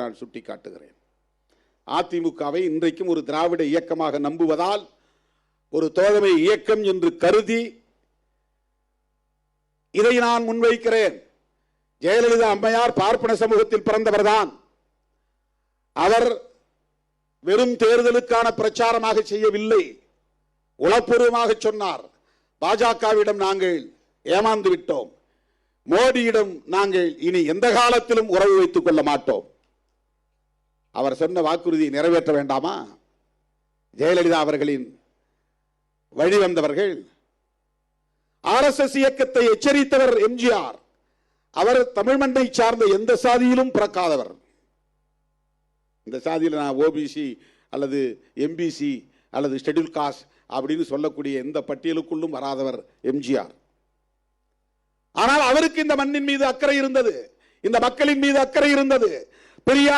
நான் சுட்டிக்காட்டுகிறேன். அதிமுகவை இன்றைக்கும் ஒரு திராவிட இயக்கமாக நம்புவதால், ஒரு தோழமை இயக்கம் என்று கருதி இதை நான் முன்வைக்கிறேன். ஜெயலலிதா அம்மையார் பார்ப்பன சமூகத்தில் பிறந்தவர்தான். அவர் வெறும் தேர்தலுக்கான பிரச்சாரமாக செய்யவில்லை, உளப்பூர்வமாக சொன்னார். பாஜகவிடம் நாங்கள் ஏமாந்து விட்டோம், மோடியிடம் நாங்கள் இனி எந்த காலத்திலும் உறவு வைத்துக் கொள்ள மாட்டோம். அவர் சொன்ன வாக்குறுதியை நிறைவேற்ற வேண்டாமா? ஜெயலலிதா அவர்களின் வழிவந்தவர்கள். RSS இயக்கத்தை எச்சரித்தவர் எம்ஜிஆர். அவர் தமிழ் மண்ணை சார்ந்த எந்த சாதியிலும் பிறக்காதவர். இந்த சாதியில் நான் ஓபிசி அல்லது எம்பிசி அல்லது ஷெட்யூல் காஸ்ட் அப்படின்னு சொல்லக்கூடிய எந்த பட்டியலுக்குள்ளும் வராதவர் எம்ஜிஆர். ஆனால் அவருக்கு இந்த மண்ணின் மீது அக்கறை இருந்தது, இந்த மக்களின் மீது அக்கறை இருந்தது. பெரியார்